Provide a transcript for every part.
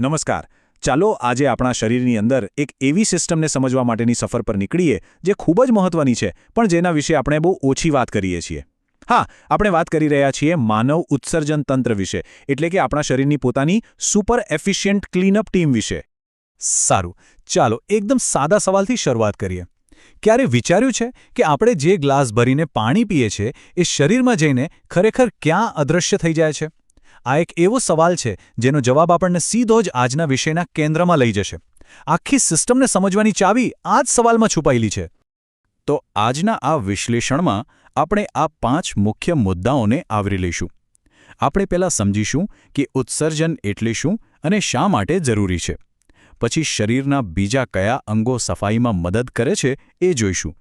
નમસ્કાર. ચાલો આજે આપણા શરીરની અંદર એક એવી સિસ્ટમને સમજવા માટેની સફર પર નીકળીએ જે ખૂબ જ મહત્વની છે પણ જેના વિશે આપણે બહુ ઓછી વાત કરીએ છીએ. હા, આપણે વાત કરી રહ્યા છીએ માનવ ઉત્સર્જન તંત્ર વિશે, એટલે કે આપણા શરીરની પોતાની સુપર એફિશિયન્ટ ક્લીનઅપ ટીમ વિશે. સારું, ચાલો એકદમ સાદા સવાલથી શરૂઆત કરીએ. ક્યારે વિચાર્યું છે કે આપણે જે ગ્લાસ ભરીને પાણી પીએ છીએ એ શરીરમાં જઈને ખરેખર ક્યાં અદૃશ્ય થઈ જાય છે? આ એક એવો સવાલ છે જેનો જવાબ આપણને સીધો જ આજના વિષયના કેન્દ્રમાં લઈ જશે. આખી સિસ્ટમને સમજવાની ચાવી આ જ સવાલમાં છુપાયેલી છે. તો આજના આ વિશ્લેષણમાં આપણે આ 5 મુખ્ય મુદ્દાઓને આવરી લઈશું. આપણે પહેલાં સમજીશું કે ઉત્સર્જન એટલે શું અને શા માટે જરૂરી છે. પછી શરીરના બીજા કયા અંગો સફાઈમાં મદદ કરે છે એ જોઈશું.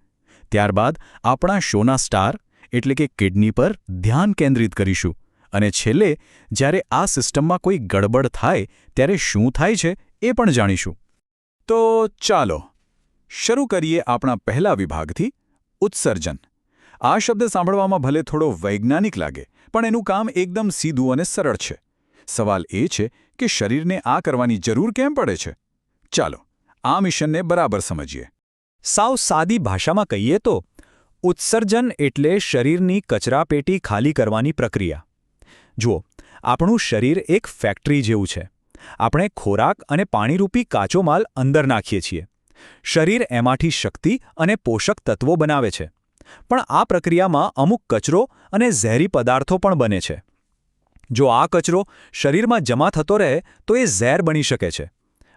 ત્યારબાદ આપણા શોના સ્ટાર એટલે કે કિડની પર ધ્યાન કેન્દ્રિત કરીશું. અને છેલ્લે જ્યારે આ સિસ્ટમમાં કોઈ ગડબડ થાય ત્યારે શું થાય છે એ પણ જાણીશું. તો ચાલો શરૂ કરીએ આપણા પહેલા વિભાગથી, ઉત્સર્જન. આ શબ્દ સાંભળવામાં ભલે થોડો વૈજ્ઞાનિક લાગે પણ એનું કામ એકદમ સીધું અને સરળ છે. સવાલ એ છે કે શરીરને આ કરવાની જરૂર કેમ પડે છે? ચાલો આ મિશનને બરાબર સમજીએ. સાવ સાદી ભાષામાં કહીએ તો ઉત્સર્જન એટલે શરીરની કચરાપેટી ખાલી કરવાની પ્રક્રિયા. જુઓ, આપણું શરીર એક ફેક્ટરી જેવું છે. આપણે ખોરાક અને પાણીરૂપી કાચો માલ અંદર નાખીએ છીએ. શરીર એમાંથી શક્તિ અને પોષક તત્વો બનાવે છે. પણ આ પ્રક્રિયામાં અમુક કચરો અને ઝેરી પદાર્થો પણ બને છે. જો આ કચરો શરીરમાં જમા થતો રહે તો એ ઝેર બની શકે છે.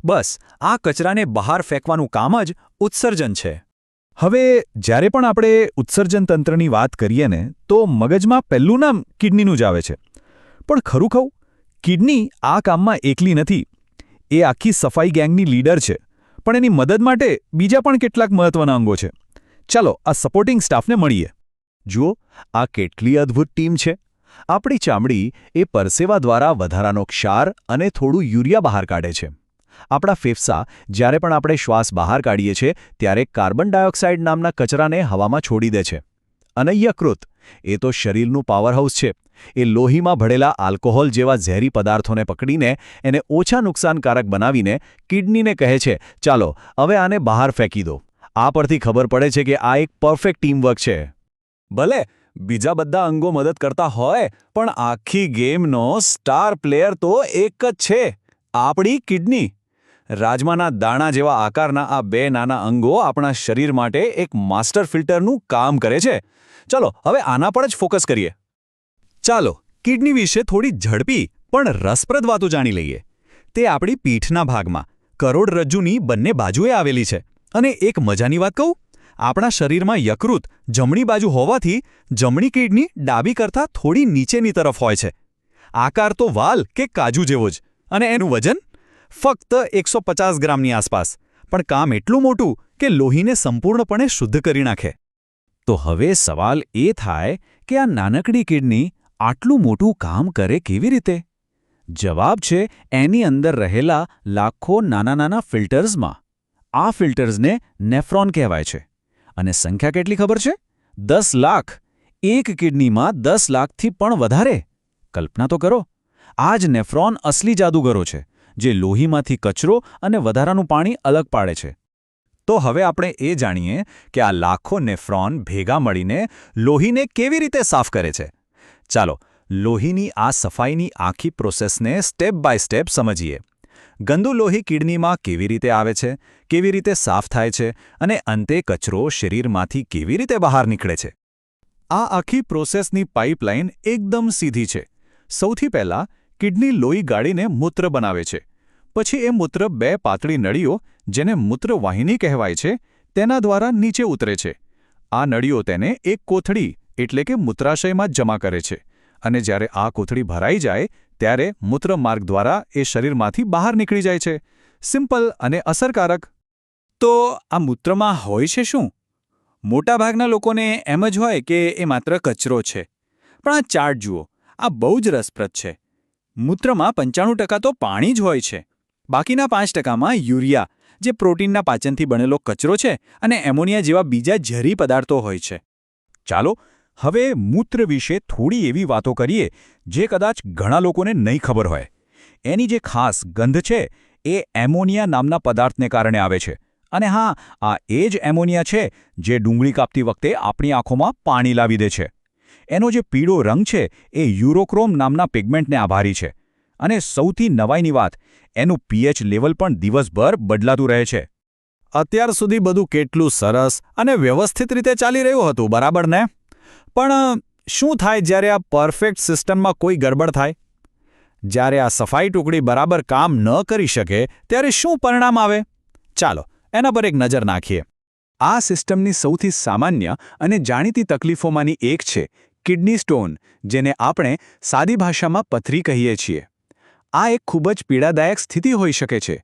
બસ આ કચરાને બહાર ફેંકવાનું કામ જ ઉત્સર્જન છે. હવે જ્યારે પણ આપણે ઉત્સર્જન તંત્રની વાત કરીએ ને તો મગજમાં પહેલું નામ કિડનીનું જ આવે છે. પણ ખરું કહું, કિડની આ કામમાં એકલી નથી. એ આખી સફાઈ ગેંગની લીડર છે. પણ એની મદદ માટે બીજા પણ કેટલાક મહત્વના અંગો છે. ચાલો આ સપોર્ટિંગ સ્ટાફને મળીએ. જુઓ, આ કેટલી અદ્ભુત ટીમ છે. આપણી ચામડી એ પરસેવા દ્વારા વધારાનો ક્ષાર અને થોડું યુરિયા બહાર કાઢે છે. આપણા ફેફસા જ્યારે પણ આપણે શ્વાસ બહાર કાઢીએ છીએ ત્યારે કાર્બન ડાયોક્સાઇડ નામના કચરાને હવામાં છોડી દે છે. અને યકૃત, એ તો શરીરનું પાવરહાઉસ છે. એ લોહીમાં ભળેલા આલ્કોહોલ જેવા ઝેરી પદાર્થોને પકડીને એને ઓછા નુકસાનકારક બનાવીને કિડનીને કહે છે, ચાલો હવે આને બહાર ફેંકી દો. આ પરથી ખબર પડે છે કે આ એક પરફેક્ટ ટીમવર્ક છે. ભલે બીજા બધા અંગો મદદ કરતા હોય પણ આખી ગેમનો સ્ટાર પ્લેયર તો એક જ છે, આપણી કિડની. રાજમાના દાણા જેવા આકારના આ 2 નાના અંગો આપણા શરીર માટે એક માસ્ટર ફિલ્ટરનું કામ કરે છે. ચાલો હવે આના પર જ ફોકસ કરીએ. ચાલો કિડની વિશે થોડી ઝડપી પણ રસપ્રદ વાતો જાણી લઈએ. તે આપણી પીઠના ભાગમાં કરોડરજ્જુની બંને બાજુએ આવેલી છે. અને એક મજાની વાત કહું, આપણા શરીરમાં યકૃત જમણી બાજુ હોવાથી જમણી કિડની ડાબી કરતાં થોડી નીચેની તરફ હોય છે. આકાર તો વાલ કે કાજુ જેવો જ. અને એનું વજન ફક્ત 150 ગ્રામની આસપાસ. પણ કામ એટલું મોટું કે લોહીને સંપૂર્ણપણે શુદ્ધ કરી નાખે. તો હવે સવાલ એ થાય કે આ નાનકડી કિડની આટલું મોટું કામ કરે કેવી રીતે? જવાબ છે એની અંદર રહેલા લાખો નાના નાના ફિલ્ટર્સમાં. આ ફિલ્ટર્સને નેફ્રોન કહેવાય છે. અને સંખ્યા કેટલી ખબર છે? 10 લાખ. એક કિડનીમાં 10 લાખથી પણ વધારે. કલ્પના તો કરો. આ જ નેફ્રોન અસલી જાદુગરો છે જે લોહીમાંથી કચરો અને વધારાનું પાણી અલગ પાડે છે. તો હવે આપણે એ જાણીએ કે આ લાખો નેફ્રોન ભેગા મળીને લોહીને કેવી રીતે સાફ કરે છે. ચાલો લોહીની આ સફાઈની આખી પ્રોસેસને સ્ટેપ બાય સ્ટેપ સમજીએ. ગંદુ લોહી કિડનીમાં કેવી રીતે આવે છે, કેવી રીતે સાફ થાય છે અને અંતે કચરો શરીરમાંથી કેવી રીતે બહાર નીકળે છે. આ આખી પ્રોસેસની પાઇપલાઇન એકદમ સીધી છે. સૌથી પહેલાં કિડની લોહી ગાળીને મૂત્ર બનાવે છે. પછી એ મૂત્ર 2 પાતળી નળીઓ, જેને મૂત્રવાહિની કહેવાય છે, તેના દ્વારા નીચે ઉતરે છે. આ નળીઓ તેને એક કોથળી એટલે કે મૂત્રાશયમાં જ જમા કરે છે. અને જ્યારે આ કોથળી ભરાઈ જાય ત્યારે મૂત્રમાર્ગ દ્વારા એ શરીરમાંથી બહાર નીકળી જાય છે. સિમ્પલ અને અસરકારક. તો આ મૂત્રમાં હોય છે શું? મોટાભાગના લોકોને એમ જ હોય કે એ માત્ર કચરો છે. પણ આ ચાર્ટ જુઓ, આ બહુ જ રસપ્રદ છે. મૂત્રમાં 95% તો પાણી જ હોય છે. બાકીના 5%માં યુરિયા, જે પ્રોટીનના પાચનથી બનેલો કચરો છે, અને એમોનિયા જેવા બીજા ઝેરી પદાર્થો હોય છે. ચાલો હવે મૂત્ર વિશે થોડી એવી વાતો કરીએ જે કદાચ ઘણા લોકોને નહીં ખબર હોય. એની જે ખાસ ગંધ છે એ એમોનિયા નામના પદાર્થને કારણે આવે છે. અને હા, આ એ જ એમોનિયા છે જે ડુંગળી કાપતી વખતે આપણી આંખોમાં પાણી લાવી દે છે. એનો જે પીળો રંગ છે એ યુરોક્રોમ નામના પિગમેન્ટને આભારી છે. અને સૌથી નવાઈની વાત, એનું પીએચ લેવલ પણ દિવસભર બદલાતું રહે છે. અત્યાર સુધી બધું કેટલું સરસ અને વ્યવસ્થિત રીતે ચાલી રહ્યું હતું, બરાબર ને? પણ શું થાય જ્યારે આ પરફેક્ટ સિસ્ટમમાં કોઈ ગડબડ થાય? જ્યારે આ સફાઈ ટુકડી બરાબર કામ ન કરી શકે ત્યારે શું પરિણામ આવે? ચાલો એના પર એક નજર નાખીએ. આ સિસ્ટમની સૌથી સામાન્ય અને જાણીતી તકલીફોમાંની એક છે કિડની સ્ટોન, જેને આપણે સાદી ભાષામાં પથરી કહીએ છીએ. આ એક ખૂબ જ પીડાદાયક સ્થિતિ હોઈ શકે છે.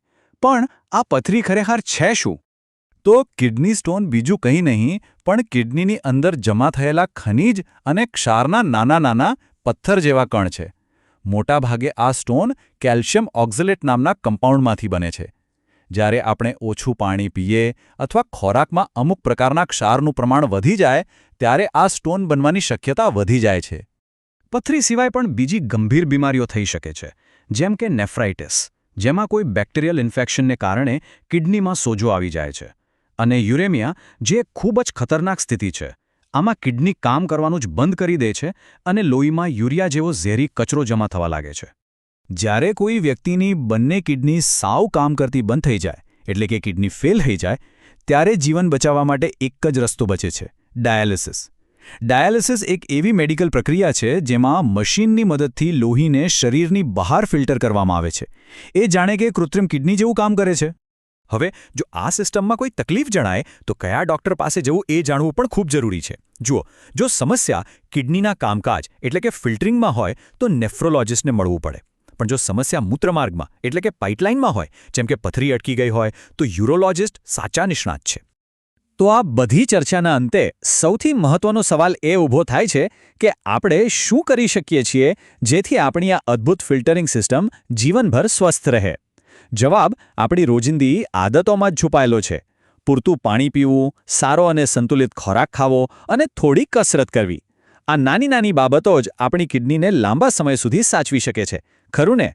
પણ આ પથરી ખરેખર છે શું? તો કિડની સ્ટોન બીજું કંઈ નહીં પણ કિડનીની અંદર જમા થયેલા ખનિજ અને ક્ષારના નાના નાના પથ્થર જેવા કણ છે. મોટાભાગે આ સ્ટોન કેલ્શિયમ ઓક્ઝલેટ નામના કમ્પાઉન્ડમાંથી બને છે. જ્યારે આપણે ઓછું પાણી પીએ અથવા ખોરાકમાં અમુક પ્રકારના ક્ષારનું પ્રમાણ વધી જાય ત્યારે આ સ્ટોન બનવાની શક્યતા વધી જાય છે. પથરી સિવાય પણ બીજી ગંભીર બીમારીઓ થઈ શકે છે, જેમ કે નેફ્રાઇટિસ, જેમાં કોઈ બેક્ટેરિયલ ઇન્ફેક્શનને કારણે કિડનીમાં સોજો આવી જાય છે. અને યુરેમિયા, જે ખૂબ જ ખતરનાક સ્થિતિ છે. આમાં કિડની કામ કરવાનું જ બંધ કરી દે છે અને લોહીમાં યુરિયા જેવો ઝેરી કચરો જમા થવા લાગે છે. જ્યારે કોઈ વ્યક્તિની બંને કિડની સાવ કામ કરતી બંધ થઈ જાય, એટલે કે કિડની ફેલ થઈ જાય, ત્યારે જીવન બચાવવા માટે એક જ રસ્તો બચે છે: ડાયાલિસિસ. ડાયાલિસિસ એક એવી મેડિકલ પ્રક્રિયા છે જેમાં મશીનની મદદથી લોહીને શરીરની બહાર ફિલ્ટર કરવામાં આવે છે. એ જાણે કે કૃત્રિમ કિડની જેવું કામ કરે છે. હવે જો આ સિસ્ટમમાં કોઈ તકલીફ જણાય તો કયા ડૉક્ટર પાસે જવું એ જાણવું પણ ખૂબ જરૂરી છે. જુઓ, જો સમસ્યા કિડનીના કામકાજ એટલે કે ફિલ્ટરિંગમાં હોય તો નેફ્રોલોજિસ્ટને મળવું પડે. પણ જો સમસ્યા મૂત્રમાર્ગમાં એટલે કે પાઇપલાઇનમાં હોય, જેમ કે પથરી અટકી ગઈ હોય, તો યુરોલોજિસ્ટ સાચા નિષ્ણાત છે. તો આ બધી ચર્ચાના અંતે સૌથી મહત્વનો સવાલ એ ઊભો થાય છે કે આપણે શું કરી શકીએ છીએ જેથી આપણી આ અદ્ભુત ફિલ્ટરિંગ સિસ્ટમ જીવનભર સ્વસ્થ રહે? જવાબ આપણી રોજિંદી આદતોમાં જ છુપાયેલો છે. પૂરતું પાણી પીવું, સારો અને સંતુલિત ખોરાક ખાવો અને થોડી કસરત કરવી. આ નાની નાની બાબતો જ આપણી કિડનીને લાંબા સમય સુધી સાચવી શકે છે. ખરું ને?